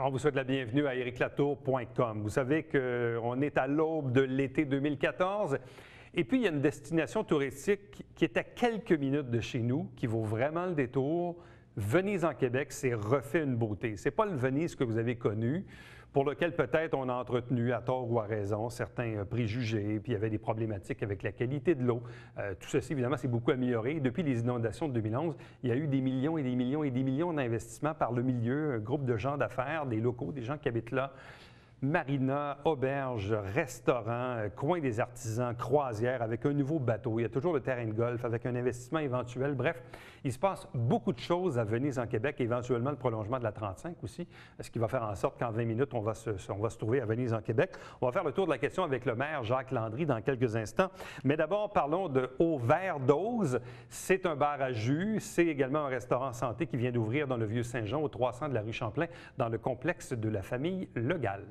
On vous souhaite la bienvenue à ericlatour.com. Vous savez qu'on est à l'aube de l'été 2014 et puis il y a une destination touristique qui est à quelques minutes de chez nous, qui vaut vraiment le détour. Venise en Québec, c'est refait une beauté. Ce n'est pas le Venise que vous avez connu, pour lequel peut-être on a entretenu, à tort ou à raison, certains préjugés, puis il y avait des problématiques avec la qualité de l'eau. Tout ceci, évidemment, s'est beaucoup amélioré. Depuis les inondations de 2011, il y a eu des millions et des millions et des millions d'investissements par le milieu, un groupe de gens d'affaires, des locaux, des gens qui habitent là. Marina, auberge, restaurant, coin des artisans, croisière avec un nouveau bateau. Il y a toujours le terrain de golf avec un investissement éventuel. Bref, il se passe beaucoup de choses à Venise en Québec, éventuellement le prolongement de la 35 aussi, ce qui va faire en sorte qu'en 20 minutes, on va se trouver à Venise en Québec. On va faire le tour de la question avec le maire Jacques Landry dans quelques instants. Mais d'abord, parlons de Au-Vert-Dose. C'est un bar à jus. C'est également un restaurant santé qui vient d'ouvrir dans le Vieux-Saint-Jean, au 300 de la rue Champlain, dans le complexe de la famille Le Gall.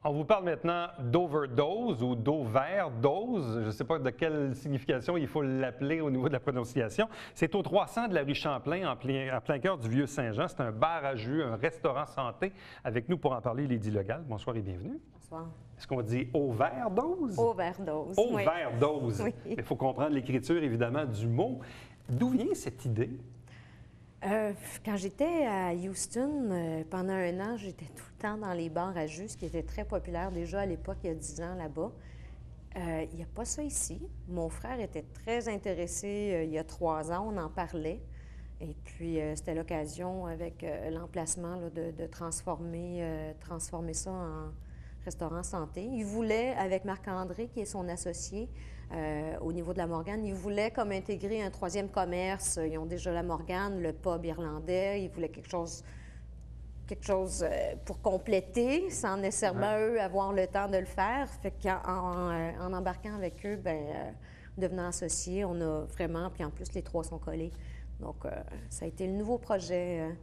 On vous parle maintenant d'overdose ou d'au-vert-dose. Je ne sais pas de quelle signification il faut l'appeler au niveau de la prononciation. C'est au 300 de la rue Champlain, en plein cœur du Vieux-Saint-Jean. C'est un bar à jus, un restaurant santé. Avec nous pour en parler, Lydie Le Gall. Bonsoir et bienvenue. Bonsoir. Est-ce qu'on dit au-vert-dose? Au-vert-dose. Au-vert-dose. Oui. Il faut comprendre l'écriture, évidemment, du mot. D'où vient cette idée? Quand j'étais à Houston, pendant un an, j'étais tout le temps dans les bars à jus, ce qui était très populaire déjà à l'époque, il y a 10 ans là-bas. Il n'y a pas ça ici. Mon frère était très intéressé il y a 3 ans, on en parlait. Et puis, c'était l'occasion, avec l'emplacement là, de transformer ça en restaurant santé. Il voulait, avec Marc-André, qui est son associé, au niveau de la Morgane, ils voulaient comme intégrer un 3e commerce. Ils ont déjà la Morgane, le pub irlandais. Ils voulaient quelque chose pour compléter, sans nécessairement, eux, avoir le temps de le faire. Fait qu'en embarquant avec eux, devenant associés, on a vraiment... Puis en plus, les 3 sont collés. Donc, ça a été le nouveau projet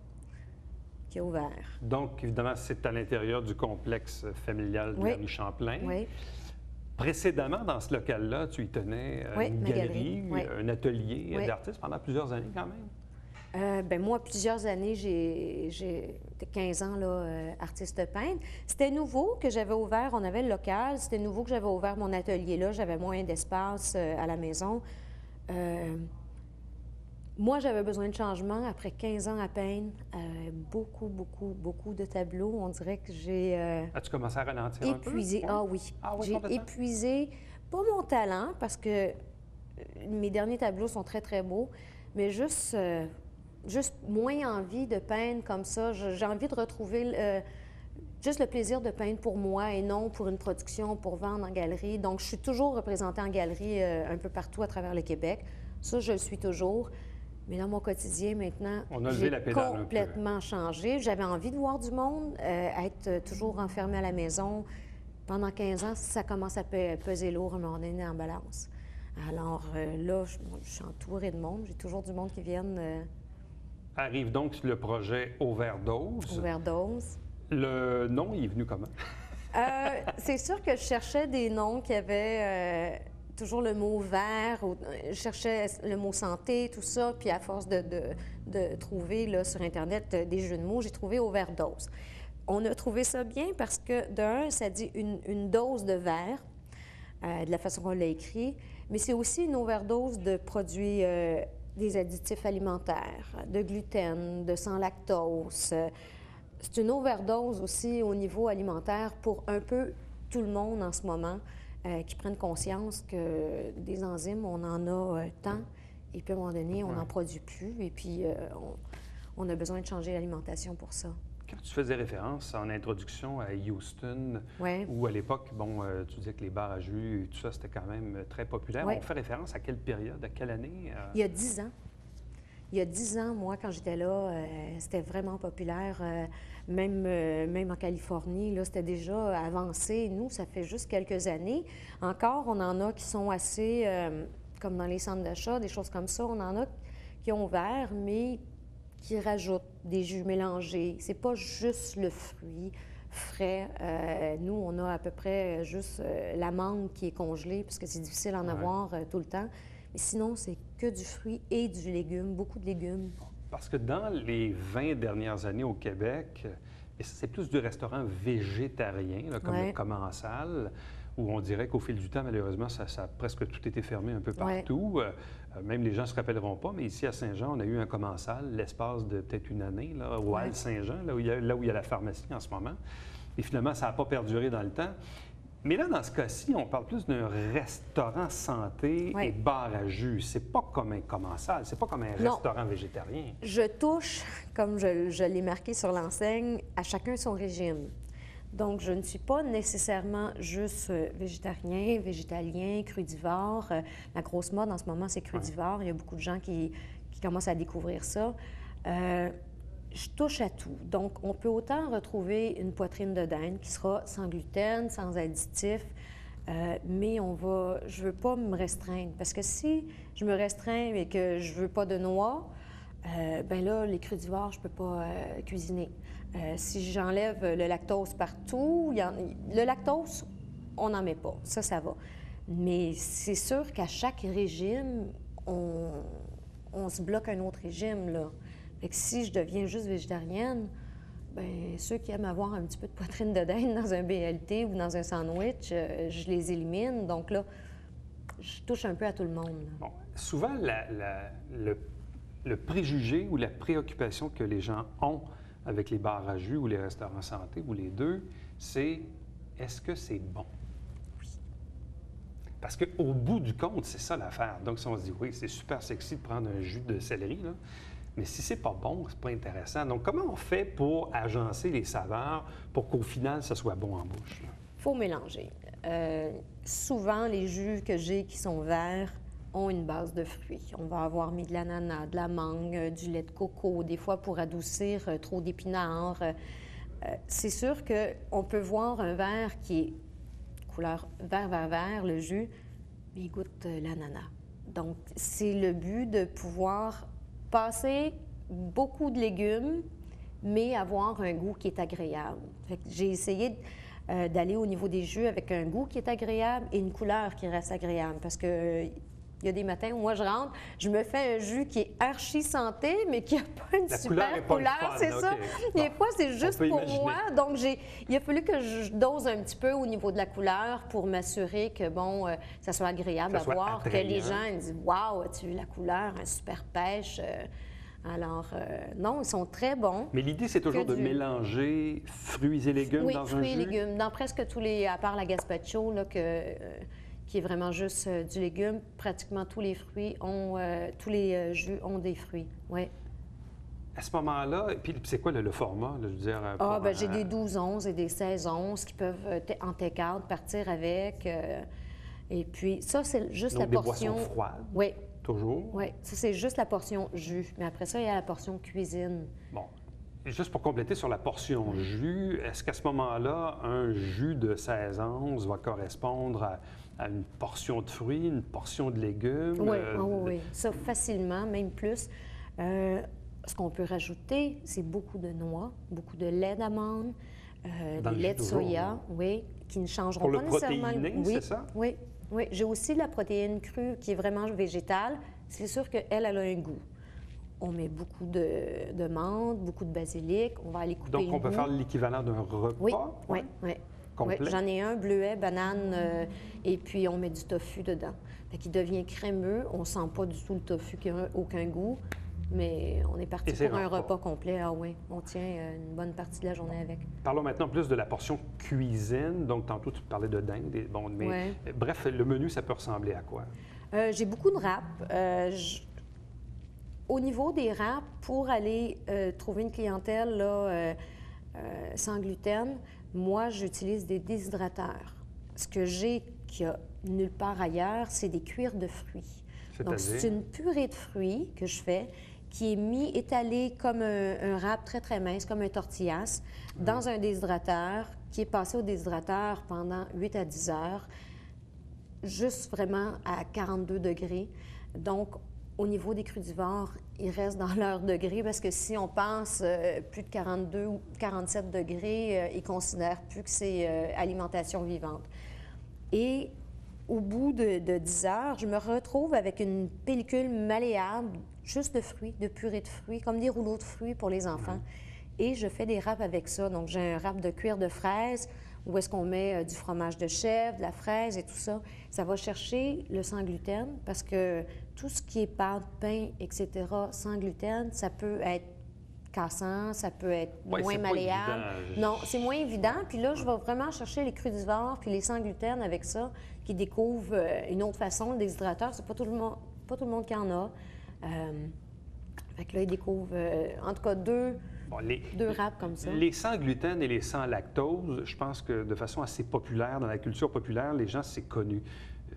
qui a ouvert. Donc, évidemment, c'est à l'intérieur du complexe familial de la rue Champlain. Oui. Précédemment, dans ce local-là, tu y tenais une galerie, un atelier d'artistes pendant plusieurs années quand même? Moi, plusieurs années, j'ai 15 ans là, artiste peintre. C'était nouveau que j'avais ouvert, on avait le local, c'était nouveau que j'avais ouvert mon atelier là, j'avais moins d'espace à la maison. Moi, j'avais besoin de changement après 15 ans à peindre, beaucoup de tableaux. On dirait que j'ai... As-tu commencé à ralentir épuisé. un peu? Ah oui. J'ai complètement. épuisé, pas mon talent, parce que mes derniers tableaux sont très, très beaux, mais juste moins envie de peindre comme ça. J'ai envie de retrouver juste le plaisir de peindre pour moi et non pour une production, pour vendre en galerie. Donc, je suis toujours représentée en galerie un peu partout à travers le Québec. Ça, je le suis toujours. Mais dans mon quotidien, maintenant, j'ai complètement changé. J'avais envie de voir du monde, être toujours enfermée à la maison. Pendant 15 ans, ça commence à peser lourd à un moment donné en balance. Alors là, je suis entourée de monde. J'ai toujours du monde qui viennent... Arrive donc le projet Au-Vert-Dose. Au-Vert-Dose. Le nom, il est venu comment? C'est sûr que je cherchais des noms qui avaient... toujours le mot vert, je cherchais le mot santé, tout ça, puis à force de trouver là, sur Internet des jeux de mots, j'ai trouvé Au-Vert-Dose. On a trouvé ça bien parce que, d'un, ça dit une dose de verre, de la façon qu'on l'a écrit, mais c'est aussi une overdose de produits, des additifs alimentaires, de gluten, de sans lactose. C'est une overdose aussi au niveau alimentaire pour un peu tout le monde en ce moment. Qui prennent conscience que des enzymes, on en a tant, et puis à un moment donné, on n'en produit plus, et puis on a besoin de changer l'alimentation pour ça. Quand tu faisais référence en introduction à Houston, où à l'époque, tu disais que les bars à jus et tout ça, c'était quand même très populaire. On fait référence à quelle période, à quelle année? Il y a 10 ans. Il y a 10 ans, moi, quand j'étais là, c'était vraiment populaire. Même en Californie, là, c'était déjà avancé. Nous, ça fait juste quelques années. Encore, on en a qui sont assez, comme dans les centres d'achat, des choses comme ça. On en a qui ont ouvert, mais qui rajoutent des jus mélangés. C'est pas juste le fruit frais. Nous, on a à peu près juste la mangue qui est congelée, parce que c'est difficile d'en avoir tout le temps. Mais sinon, c'est que du fruit et du légume, beaucoup de légumes. Parce que dans les 20 dernières années au Québec, et c'est plus du restaurant végétarien, là, comme le Commensal, où on dirait qu'au fil du temps, malheureusement, ça a presque tout été fermé un peu partout. Même les gens ne se rappelleront pas, mais ici à Saint-Jean, on a eu un Commensal l'espace de peut-être une année, là, au Hall Saint-Jean, là où il y a la pharmacie en ce moment. Et finalement, ça n'a pas perduré dans le temps. Mais là, dans ce cas-ci, on parle plus d'un restaurant santé et bar à jus. C'est pas comme un Commensal, c'est pas comme un restaurant végétarien. Je touche, comme je l'ai marqué sur l'enseigne, à chacun son régime. Donc, je ne suis pas nécessairement juste végétarien, végétalien, crudivore. La grosse mode en ce moment, c'est crudivore. Il y a beaucoup de gens qui commencent à découvrir ça. Je touche à tout. Donc, on peut autant retrouver une poitrine de dinde qui sera sans gluten, sans additifs, mais je ne veux pas me restreindre. Parce que si je me restreins et que je ne veux pas de noix, bien là, les crudivores, je ne peux pas cuisiner. Si j'enlève le lactose partout, le lactose, on n'en met pas. Ça va. Mais c'est sûr qu'à chaque régime, on se bloque un autre régime, là. Fait que si je deviens juste végétarienne, bien, ceux qui aiment avoir un petit peu de poitrine de dinde dans un BLT ou dans un sandwich, je les élimine. Donc là, je touche un peu à tout le monde. Bon, souvent, le préjugé ou la préoccupation que les gens ont avec les bars à jus ou les restaurants santé, ou les deux, c'est est-ce que c'est bon? Oui. Parce qu'au bout du compte, c'est ça l'affaire. Donc, si on se dit, oui, c'est super sexy de prendre un jus de céleri, là, mais si c'est pas bon, c'est pas intéressant. Donc, comment on fait pour agencer les saveurs pour qu'au final, ça soit bon en bouche? Il faut mélanger. Souvent, les jus que j'ai qui sont verts ont une base de fruits. On va avoir mis de l'ananas, de la mangue, du lait de coco, des fois pour adoucir trop d'épinards. C'est sûr qu'on peut voir un verre qui est couleur vert, le jus, mais il goûte l'ananas. Donc, c'est le but de pouvoir passer beaucoup de légumes, mais avoir un goût qui est agréable. Fait que j'ai essayé d'aller au niveau des jus avec un goût qui est agréable et une couleur qui reste agréable. Parce que il y a des matins où moi je rentre, je me fais un jus qui est archi santé, mais qui n'a pas une super couleur, c'est ça. Des fois, c'est juste pour moi. Donc, il a fallu que je dose un petit peu au niveau de la couleur pour m'assurer que, bon, ça soit agréable à voir, que les gens disent « Wow, as-tu vu la couleur? Un super pêche! » Alors, non, ils sont très bons. Mais l'idée, c'est toujours de mélanger fruits et légumes dans un jus? Oui, fruits et légumes. Dans presque tous les, à part la gazpacho, là, qui est vraiment juste du légume, pratiquement tous les fruits ont, tous les jus ont des fruits, oui. À ce moment-là, puis c'est quoi le format, là, je veux dire? Bien, j'ai des 12-11 et des 16-11 qui peuvent, en take-out, partir avec. Et puis, ça, c'est juste donc, la portion... des boissons froides? Oui. Toujours? Oui, ça, c'est juste la portion jus. Mais après ça, il y a la portion cuisine. Bon. Juste pour compléter sur la portion jus, est-ce qu'à ce moment-là, un jus de 16 onces va correspondre à une portion de fruits, une portion de légumes? Oui, oui. Ça, facilement, même plus. Ce qu'on peut rajouter, c'est beaucoup de noix, beaucoup de lait d'amande, du lait de soya, oui, qui ne changeront pas nécessairement. Pour le protéiné, c'est ça? Oui, oui. J'ai aussi de la protéine crue qui est vraiment végétale. C'est sûr qu'elle a un goût. On met beaucoup de menthe, beaucoup de basilic. On va aller couper. Donc, on peut faire l'équivalent d'un repas? Oui. Complet? Oui, j'en ai un, bleuet, banane, et puis on met du tofu dedans. Fait qu'il devient crémeux. On sent pas du tout le tofu qui n'a aucun goût, mais on est parti pour un repas complet. Ah oui, on tient une bonne partie de la journée avec. Parlons maintenant plus de la portion cuisine. Donc, tantôt, tu parlais de dinde. Bon, mais bref, le menu, ça peut ressembler à quoi? J'ai beaucoup de râpes. Au niveau des râpes, pour aller trouver une clientèle là, sans gluten, moi, j'utilise des déshydrateurs. Ce que j'ai qu'il n'y a nulle part ailleurs, c'est des cuirs de fruits. Donc, c'est une purée de fruits que je fais qui est étalée comme un râpe très, très mince, comme un tortillas, dans un déshydrateur qui est passé au déshydrateur pendant 8 à 10 heures, juste vraiment à 42 degrés. Donc, au niveau des crudivores, ils restent dans leur degré parce que si on pense plus de 42 ou 47 degrés, ils ne considèrent plus que c'est alimentation vivante. Et au bout de 10 heures, je me retrouve avec une pellicule malléable, juste de fruits, de purée de fruits, comme des rouleaux de fruits pour les enfants. Et je fais des râpes avec ça. Donc, j'ai un râpe de cuir de fraises, où est-ce qu'on met du fromage de chèvre, de la fraise et tout ça. Ça va chercher le sans gluten, parce que tout ce qui est pâte, pain, etc., sans gluten, ça peut être cassant, ça peut être moins malléable. Non, c'est moins évident. Puis là, je vais vraiment chercher les crudivores puis les sans gluten avec ça, qui découvrent une autre façon. Le déshydrateur, c'est pas tout le monde qui en a. Fait que là, ils découvrent, en tout cas, deux râpes comme ça. Les sans gluten et les sans lactose, je pense que de façon assez populaire, dans la culture populaire, les gens, c'est connu.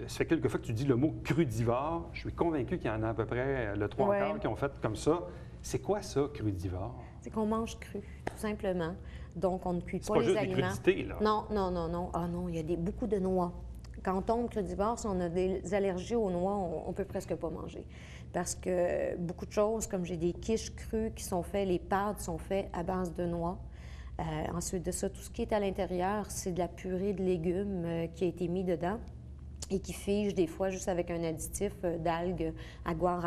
Ça fait quelques fois que tu dis le mot crudivore. Je suis convaincu qu'il y en a à peu près le 3/4 qui ont fait comme ça. C'est quoi ça, crudivore? C'est qu'on mange cru, tout simplement. Donc, on ne cuit pas les aliments. C'est pas juste des crudités, là? Non, non, non, non. Ah non, il y a beaucoup de noix. Quand on tombe crudivore, si on a des allergies aux noix, on peut presque pas manger. Parce que beaucoup de choses, comme j'ai des quiches crues qui sont faites, les pâtes sont faites à base de noix. Ensuite de ça, tout ce qui est à l'intérieur, c'est de la purée de légumes qui a été mis dedans et qui fige des fois juste avec un additif d'algues aguar.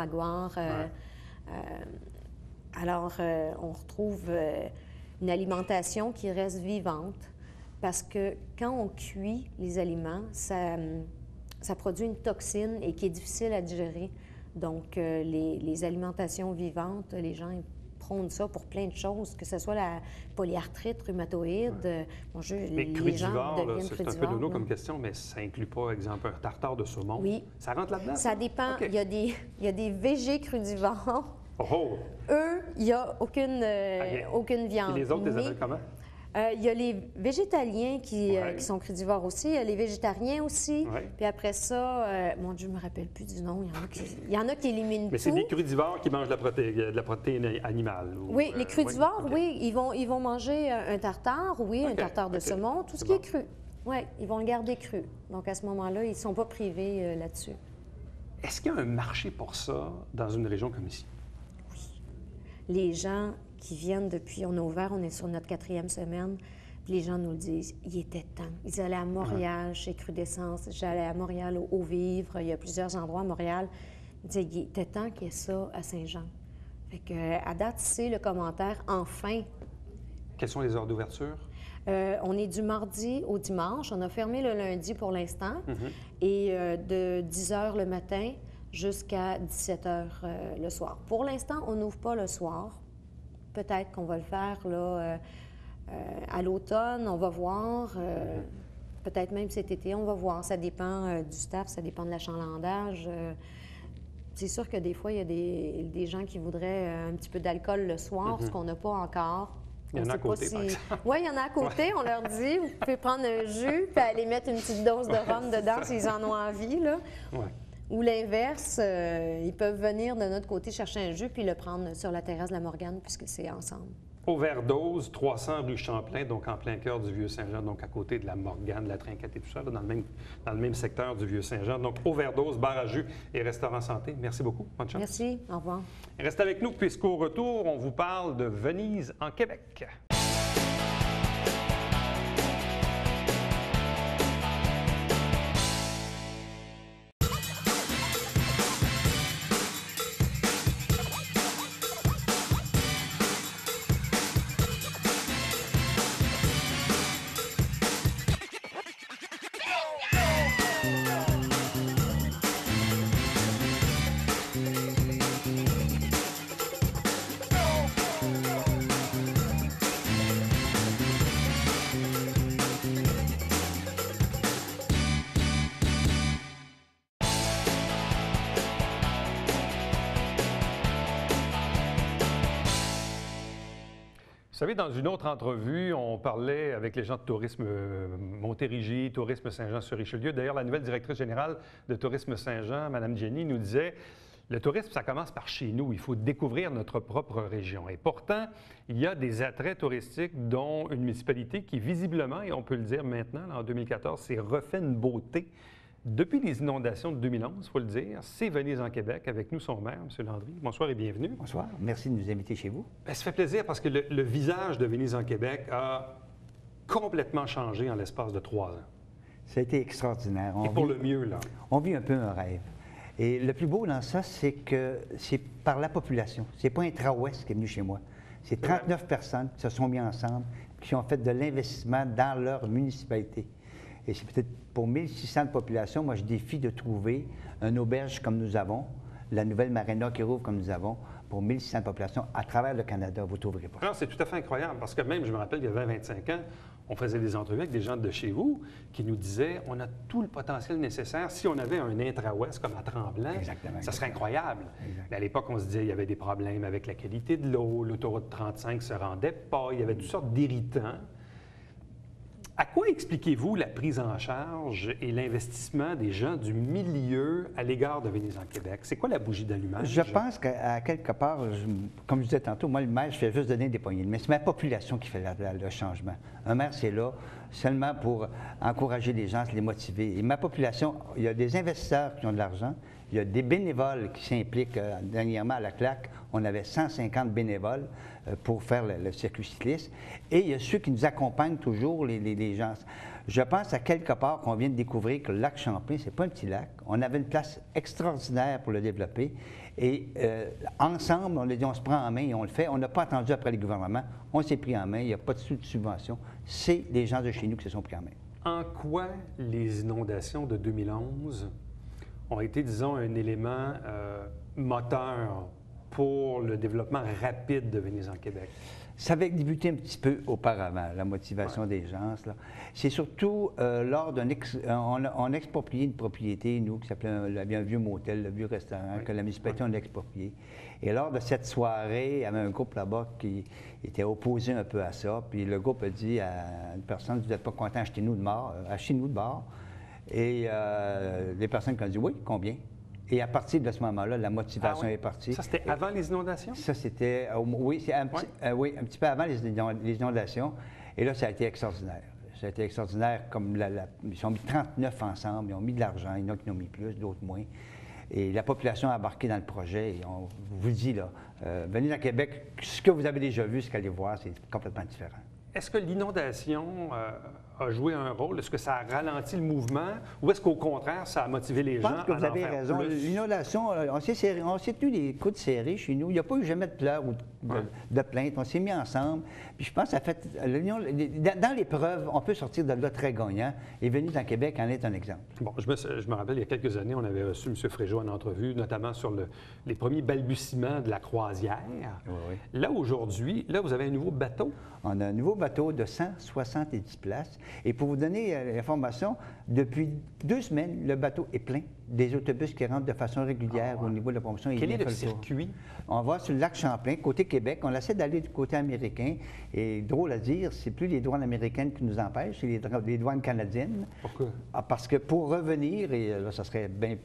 Alors, on retrouve une alimentation qui reste vivante parce que quand on cuit les aliments, ça produit une toxine et qui est difficile à digérer. Donc, les alimentations vivantes, les gens prônent ça pour plein de choses, que ce soit la polyarthrite rhumatoïde. Les gens deviennent crudivores. C'est un peu nono comme question, mais ça inclut pas, par exemple, un tartare de saumon? Oui. Ça rentre là-dedans? Ça dépend. Okay. Il y a des végés crudivores. Oh! Eux, il n'y a aucune viande. Et les autres, les appellent comment? Il y a les végétaliens qui sont crudivores aussi. Il y a les végétariens aussi. Ouais. Puis après ça, mon Dieu, je ne me rappelle plus du nom. Il y en a qui éliminent Mais tout. c'est des crudivores qui mangent de la protéine animale. Oui, les crudivores, ils vont manger un tartare, un tartare de saumon, tout ce qui est cru. Oui, ils vont le garder cru. Donc à ce moment-là, ils ne sont pas privés là-dessus. Est-ce qu'il y a un marché pour ça dans une région comme ici? Les gens qui viennent depuis, on a ouvert, on est sur notre 4e semaine, puis les gens nous le disent, il était temps. Ils allaient à Montréal chez Crudescence, j'allais à Montréal au Vivre, il y a plusieurs endroits à Montréal. Ils disaient, il était temps qu'il y ait ça à Saint-Jean. Fait que, à date, c'est le commentaire, enfin. Quelles sont les heures d'ouverture? On est du mardi au dimanche. On a fermé le lundi pour l'instant. Et de 10 h le matin jusqu'à 17 h le soir. Pour l'instant, on n'ouvre pas le soir. Peut-être qu'on va le faire là, à l'automne, on va voir. Peut-être même cet été, on va voir. Ça dépend du staff, ça dépend de l'achalandage. C'est sûr que des fois, il y a des gens qui voudraient un petit peu d'alcool le soir, ce qu'on n'a pas encore. Il y en a à côté, par exemple. Oui, il y en a à côté. On leur dit, vous pouvez prendre un jus puis aller mettre une petite dose de rhum dedans s'ils en ont envie, là. Ou l'inverse, ils peuvent venir de notre côté chercher un jus puis le prendre sur la terrasse de la Morgane puisque c'est ensemble. Overdose, 300 rue Champlain, donc en plein cœur du Vieux-Saint-Jean, donc à côté de la Morgane, de la Trinquette et tout ça, là, dans le même secteur du Vieux-Saint-Jean. Donc, Overdose, bar à jus et restaurant santé. Merci beaucoup. Bonne chance. Merci. Au revoir. Restez avec nous puisqu'au retour, on vous parle de Venise en Québec. Vous savez, dans une autre entrevue, on parlait avec les gens de Tourisme Montérégie, Tourisme Saint-Jean-sur-Richelieu. D'ailleurs, la nouvelle directrice générale de Tourisme Saint-Jean, Mme Jenny, nous disait « Le tourisme, ça commence par chez nous. Il faut découvrir notre propre région. » Et pourtant, il y a des attraits touristiques, dont une municipalité qui, visiblement, et on peut le dire maintenant, là, en 2014, s'est refait une beauté. Depuis les inondations de 2011, il faut le dire, c'est Venise en Québec. Avec nous, son maire, M. Landry. Bonsoir et bienvenue. Bonsoir. Merci de nous inviter chez vous. Bien, ça fait plaisir parce que le visage de Venise en Québec a complètement changé en l'espace de 3 ans. Ça a été extraordinaire. Et pour le mieux, là. On vit un peu un rêve. Et le plus beau dans ça, c'est que c'est par la population. C'est pas Intra-Ouest qui est venu chez moi. C'est 39 personnes qui se sont mis ensemble, qui ont fait de l'investissement dans leur municipalité. Et c'est peut-être pour 1600 de population, moi je défie de trouver une auberge comme nous avons, la nouvelle marina qui rouvre comme nous avons, pour 1600 de population à travers le Canada, vous ne trouverez pas. Alors, c'est tout à fait incroyable parce que même, je me rappelle, il y a 20-25 ans, on faisait des entrevues avec des gens de chez vous qui nous disaient on a tout le potentiel nécessaire. Si on avait un intra-ouest comme à Tremblant, ça serait incroyable. Mais à l'époque, on se disait il y avait des problèmes avec la qualité de l'eau, l'autoroute 35 ne se rendait pas, il y avait toutes sortes d'irritants. À quoi expliquez-vous la prise en charge et l'investissement des gens du milieu à l'égard de Venise en Québec? C'est quoi la bougie d'allumage? Je pense qu'à quelque part, comme je disais tantôt, moi, le maire, je fais juste donner des poignées de main. C'est ma population qui fait le changement. Un maire, c'est là seulement pour encourager les gens, les motiver. Et ma population, il y a des investisseurs qui ont de l'argent, il y a des bénévoles qui s'impliquent. Dernièrement, à la CLAC, on avait 150 bénévoles pour faire le circuit cycliste. Et il y a ceux qui nous accompagnent toujours, les gens. Je pense à quelque part qu'on vient de découvrir que le lac Champlain, c'est pas un petit lac. On avait une place extraordinaire pour le développer. Et ensemble, on a dit, on se prend en main et on le fait. On n'a pas attendu après les gouvernements. On s'est pris en main. Il n'y a pas de subvention. C'est les gens de chez nous qui se sont pris en main. En quoi les inondations de 2011 ont été, disons, un élément moteur pour le développement rapide de Venise en Québec? Ça avait débuté un petit peu auparavant, la motivation des gens. C'est surtout lors d'un... on a exproprié une propriété, nous, qui s'appelait un vieux motel, le vieux restaurant, que la municipalité a exproprié. Et lors de cette soirée, il y avait un groupe là-bas qui était opposé un peu à ça. Puis le groupe a dit à une personne, vous n'êtes pas content, achetez-nous de bord. Et les personnes qui ont dit, oui, combien? Et à partir de ce moment-là, la motivation est partie. Ça, c'était avant les inondations? Ça, c'était... oui, un petit peu avant les inondations. Et là, ça a été extraordinaire. Ça a été extraordinaire, comme ils ont mis 39 ensemble, ils ont mis de l'argent, il y en a qui en ont mis plus, d'autres moins. Et la population a embarqué dans le projet. Et on vous le dit, là, venez à Québec, ce que vous avez déjà vu, ce qu'allez voir, c'est complètement différent. Est-ce que l'inondation a joué un rôle? Est-ce que ça a ralenti le mouvement? Ou est-ce qu'au contraire, ça a motivé les gens à en faire plus? Je pense que vous avez raison. L'inondation, on s'est tenu les coudes serrés chez nous. Il n'y a pas eu jamais de pleurs ou de plaintes. On s'est mis ensemble. Puis je pense que ça fait... Dans l'épreuve, on peut sortir de là très gagnant. Et Venise en Québec en est un exemple. Bon, je me rappelle, il y a quelques années, on avait reçu M. Fréjot en entrevue, notamment sur les premiers balbutiements de la croisière. Oui. Là, aujourd'hui, vous avez un nouveau bateau? On a un nouveau bateau de 170 places. Et pour vous donner l'information, depuis 2 semaines, le bateau est plein. Des autobus qui rentrent de façon régulière au niveau de la promotion. Quel est le circuit? On va sur le lac Champlain, côté Québec. On essaie d'aller du côté américain. Et drôle à dire, c'est plus les douanes américaines qui nous empêchent, c'est les douanes canadiennes. Pourquoi? Parce que pour revenir, et là, ça serait bien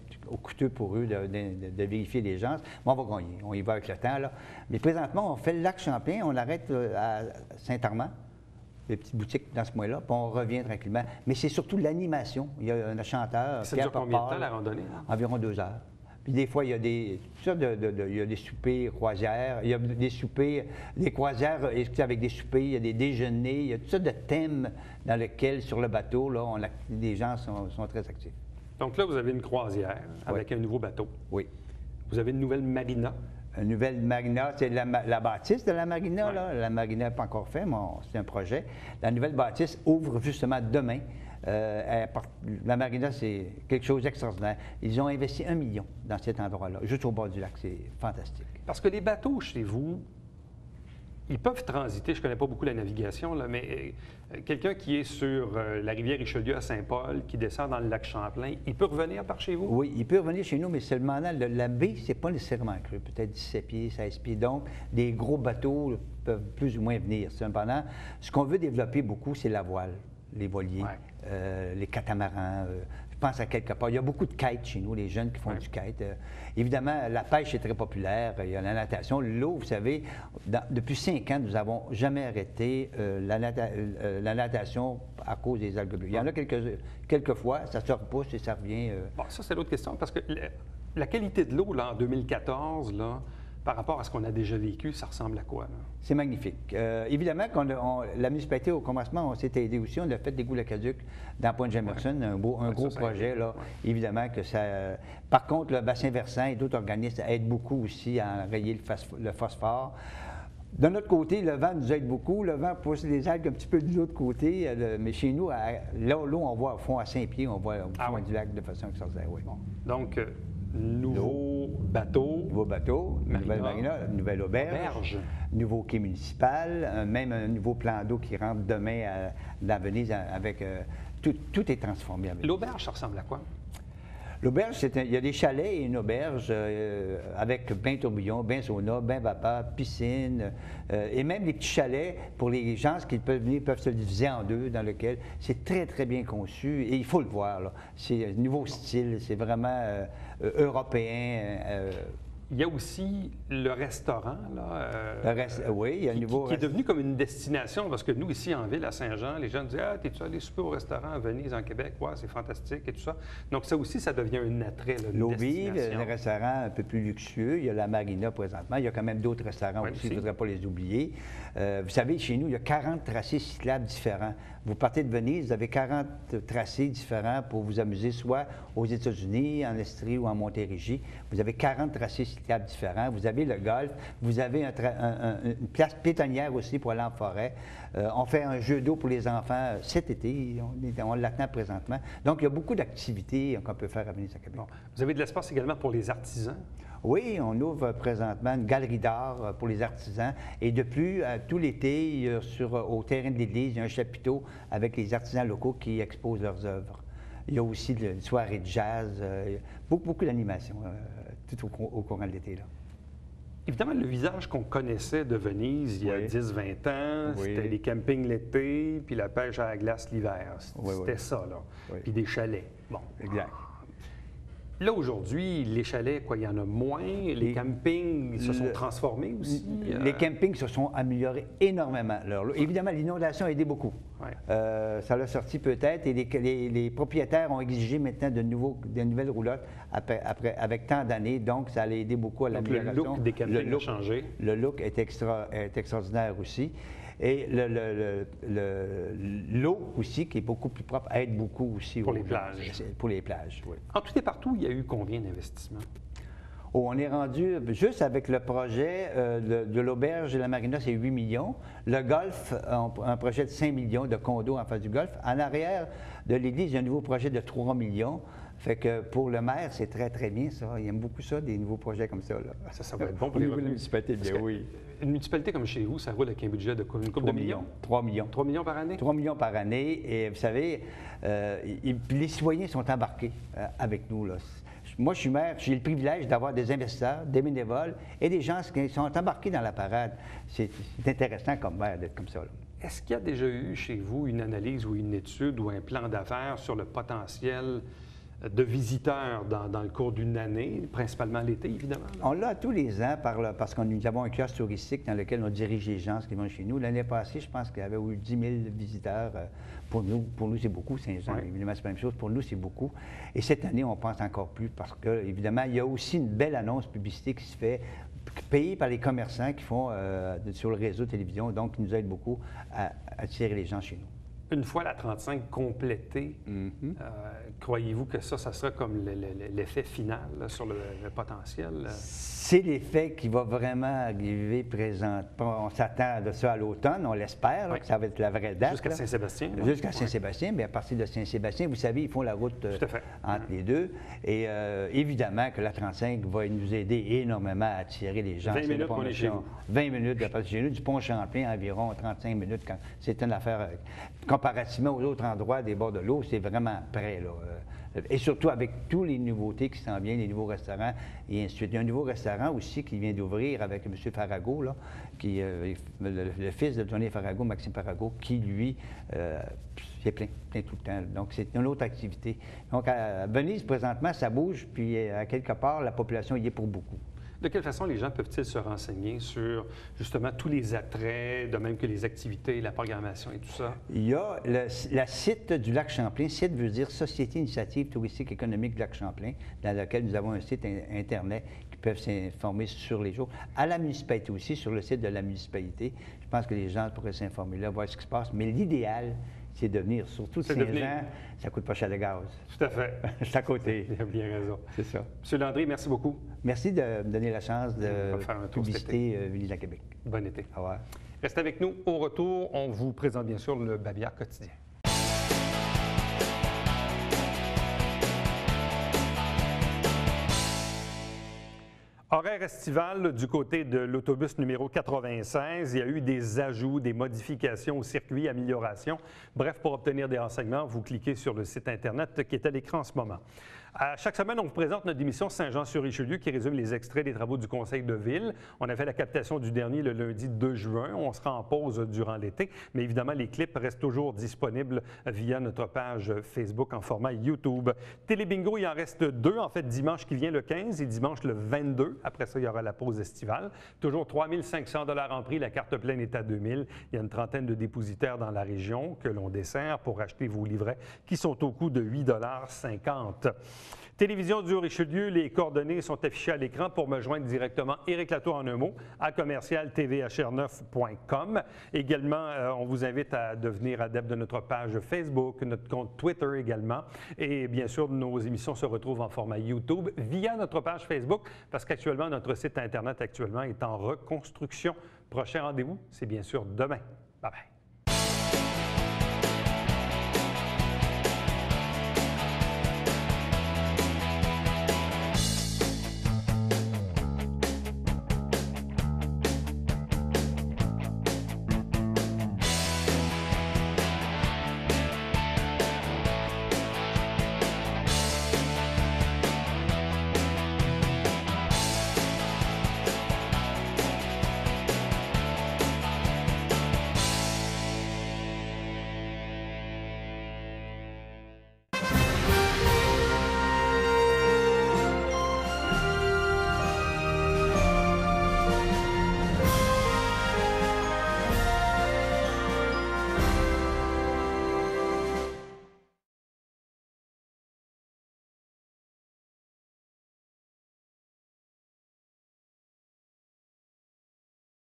coûteux pour eux de vérifier les gens, mais on va gagner. On y va avec le temps, là. Mais présentement, on fait le lac Champlain, on arrête à Saint-Armand, des petites boutiques dans ce coin-là, puis on revient tranquillement. Mais c'est surtout l'animation. Il y a un chanteur, ça dure combien de temps, la randonnée? Environ 2 heures. Puis des fois, il y a des soupers croisières, il y a des soupers, des croisières avec des soupers, il y a des déjeuners, il y a toutes sortes de thèmes dans lesquels, sur le bateau, là, les gens sont très actifs. Donc là, vous avez une croisière avec un nouveau bateau. Oui. Vous avez une nouvelle marina. Une nouvelle marina, c'est la bâtisse de la marina, là. La marina n'est pas encore faite, mais c'est un projet. La nouvelle bâtisse ouvre justement demain. La marina, c'est quelque chose d'extraordinaire. Ils ont investi 1 million dans cet endroit-là, juste au bord du lac. C'est fantastique. Parce que les bateaux chez vous, ils peuvent transiter, je ne connais pas beaucoup la navigation, là, mais quelqu'un qui est sur la rivière Richelieu à Saint-Paul, qui descend dans le lac Champlain, il peut revenir par chez vous? Oui, il peut revenir chez nous, mais seulement la baie, c'est pas nécessairement creux, peut-être 17 pieds, 16 pieds. Donc, des gros bateaux peuvent plus ou moins venir. Cependant, ce qu'on veut développer beaucoup, c'est la voile, les voiliers, les catamarans. Je pense à quelque part. Il y a beaucoup de kites chez nous, les jeunes qui font du kite. Évidemment, la pêche est très populaire. Il y a la natation. L'eau, vous savez, depuis 5 ans, nous n'avons jamais arrêté la natation à cause des algues bleues. Il y en a quelques fois, ça se repousse et ça revient. Bon, ça, c'est l'autre question, parce que la qualité de l'eau, là, en 2014, là, par rapport à ce qu'on a déjà vécu, ça ressemble à quoi? Là? C'est magnifique. Évidemment, la municipalité, au commencement, on s'est aidé aussi. On a fait des Goûts-Lacaduc dans Pointe-Jamerson, un gros projet. Là. Ouais. Évidemment que ça... Par contre, le bassin versant et d'autres organismes aident beaucoup aussi à enrayer le phosphore. De notre côté, le vent nous aide beaucoup. Le vent pousse les algues un petit peu de l'autre côté. Mais chez nous, l'eau, on voit au fond à 5 pieds, on voit au fond du lac de façon extraordinaire. Oui. Bon. Donc, nouveau bateau. Nouveau bateau, nouvelle marina, nouvelle auberge. Nouveau quai municipal, même un nouveau plan d'eau qui rentre demain dans Venise avec... tout est transformé. L'auberge, ça ressemble à quoi? L'auberge, il y a des chalets et une auberge avec bain tourbillon, bain sauna, bain vapeur, piscine, et même des petits chalets pour les gens qui peuvent venir, peuvent se diviser en deux, dans lequel c'est très, très bien conçu et il faut le voir. C'est un nouveau style, c'est vraiment européen. Il y a aussi le restaurant, là, oui, il y a un nouveau qui est devenu comme une destination, parce que nous, ici, en ville, à Saint-Jean, les gens disent « Ah, t'es-tu allé souper au restaurant à Venise, en Québec? Ouais, c'est fantastique et tout ça. » Donc ça aussi, ça devient un attrait, là, une destination. Le restaurant un peu plus luxueux, il y a la marina présentement, il y a quand même d'autres restaurants aussi, il ne faudrait pas les oublier. Vous savez, chez nous, il y a 40 tracés cyclables différents. Vous partez de Venise, vous avez 40 tracés différents pour vous amuser, soit aux États-Unis, en Estrie ou en Montérégie. Vous avez 40 tracés cyclables différents. Vous avez le golf. Vous avez une place piétonnière aussi pour aller en forêt. On fait un jeu d'eau pour les enfants cet été. On l'attend présentement. Donc, il y a beaucoup d'activités qu'on peut faire à Venise à Québec. Bon. Vous avez de l'espace également pour les artisans? Oui, on ouvre présentement une galerie d'art pour les artisans. Et de plus, tout l'été, au terrain de l'église, il y a un chapiteau avec les artisans locaux qui exposent leurs œuvres. Il y a aussi une soirée de jazz, beaucoup d'animations tout au courant de l'été. Évidemment, le visage qu'on connaissait de Venise il y a 10-20 ans, c'était les campings l'été, puis la pêche à la glace l'hiver. C'était ça, là. Puis des chalets. Bon. Exact. Là, aujourd'hui, les chalets, il y en a moins. Les campings se sont transformés aussi. Les campings se sont améliorés énormément. Évidemment, l'inondation a aidé beaucoup. Ouais. Ça l'a sorti peut-être et les propriétaires ont exigé maintenant de nouvelles roulottes avec tant d'années. Donc, ça a aidé beaucoup à l'amélioration. Le look des campings a changé. Le look est extraordinaire aussi. Et l'eau aussi, qui est beaucoup plus propre, aide beaucoup aussi. Pour les plages. Pour les plages, oui. En tout et partout, il y a eu combien d'investissements? On est rendu, juste avec le projet de l'auberge et la marina, c'est 8 millions. Le golf, un projet de 5 millions de condos en face du golf. En arrière de l'église, il y a un nouveau projet de 3 millions. Fait que pour le maire, c'est très, très bien, ça. Il aime beaucoup ça, des nouveaux projets comme ça. Là. Ça va être bon pour les revenus. La municipalité, bien oui. Une municipalité comme chez vous, ça roule avec un budget de une couple de millions? 3 millions. 3 millions par année? 3 millions par année. Et vous savez, les citoyens sont embarqués avec nous, là. Moi, je suis maire, j'ai le privilège d'avoir des investisseurs, des bénévoles et des gens qui sont embarqués dans la parade. C'est intéressant comme maire d'être comme ça, là. Est-ce qu'il y a déjà eu chez vous une analyse ou une étude ou un plan d'affaires sur le potentiel de visiteurs dans le cours d'une année, principalement l'été, évidemment? Là. On l'a tous les ans parce que nous avons un kiosque touristique dans lequel on dirige les gens qui vont chez nous. L'année passée, je pense qu'il y avait eu 10 000 visiteurs. Pour nous c'est beaucoup, Saint-Jean. Oui. Évidemment, c'est pas la même chose. Pour nous, c'est beaucoup. Et cette année, on pense encore plus parce que, évidemment, il y a aussi une belle annonce publicité qui se fait, payée par les commerçants qui font sur le réseau de télévision, donc qui nous aide beaucoup à attirer les gens chez nous. Une fois la 35 complétée, croyez-vous que ça sera comme l'effet final là, sur le potentiel? C'est l'effet qui va vraiment arriver présent. On s'attend de ça à l'automne, on l'espère, que ça va être la vraie date. Jusqu'à Saint-Sébastien. Jusqu'à Saint-Sébastien, mais à partir de Saint-Sébastien, vous savez, ils font la route entre les deux. Et évidemment que la 35 va nous aider énormément à attirer les gens. 20 minutes pour aller chez vous. 20 minutes de chez nous, du pont Champlain, environ 35 minutes. C'est une affaire... comparativement aux autres endroits des bords de l'eau, c'est vraiment près, là. Et surtout avec toutes les nouveautés qui s'en viennent, les nouveaux restaurants et ainsi de suite. Il y a un nouveau restaurant aussi qui vient d'ouvrir avec M. Farago, là, qui, le fils de Tony Farago, Maxime Farago, qui, lui, c'est plein tout le temps. Donc, c'est une autre activité. Donc, à Venise, présentement, ça bouge, puis à quelque part, la population y est pour beaucoup. De quelle façon les gens peuvent-ils se renseigner sur justement tous les attraits, de même que les activités, la programmation et tout ça? Il y a la site du lac Champlain. Site veut dire Société Initiative Touristique Économique du lac Champlain, dans lequel nous avons un site Internet qui peuvent s'informer sur les jours. À la municipalité aussi, sur le site de la municipalité. Je pense que les gens pourraient s'informer là, voir ce qui se passe. Mais l'idéal, c'est de venir, surtout de Saint-Jean, ça coûte pas cher le gaz. Tout à fait. C'est à côté. Il a bien raison. C'est ça. Monsieur Landry, merci beaucoup. Merci de me donner la chance de faire un tour visiter Ville-de-la-Québec. Bon été. Au revoir. Restez avec nous. Au retour, on vous présente bien sûr le Babillard quotidien. Horaire estival du côté de l'autobus numéro 96. Il y a eu des ajouts, des modifications au circuit, améliorations. Bref, pour obtenir des renseignements, vous cliquez sur le site Internet qui est à l'écran en ce moment. À chaque semaine, on vous présente notre émission Saint-Jean-sur-Richelieu qui résume les extraits des travaux du Conseil de ville. On a fait la captation du dernier le lundi 2 juin. On sera en pause durant l'été, mais évidemment, les clips restent toujours disponibles via notre page Facebook en format YouTube. Télébingo, il en reste 2, en fait, dimanche qui vient le 15 et dimanche le 22. Après ça, il y aura la pause estivale. Toujours 3 500 $ en prix. La carte pleine est à 2 000. Il y a une trentaine de dépositaires dans la région que l'on dessert pour acheter vos livrets qui sont au coût de 8,50 $. Télévision du Richelieu, les coordonnées sont affichées à l'écran pour me joindre directement. Éric Latour en un mot, à commercial-tvhr9.com. Également, on vous invite à devenir adepte de notre page Facebook, notre compte Twitter également. Et bien sûr, nos émissions se retrouvent en format YouTube via notre page Facebook parce qu'actuellement, notre site Internet actuellement est en reconstruction. Prochain rendez-vous, c'est bien sûr demain. Bye bye.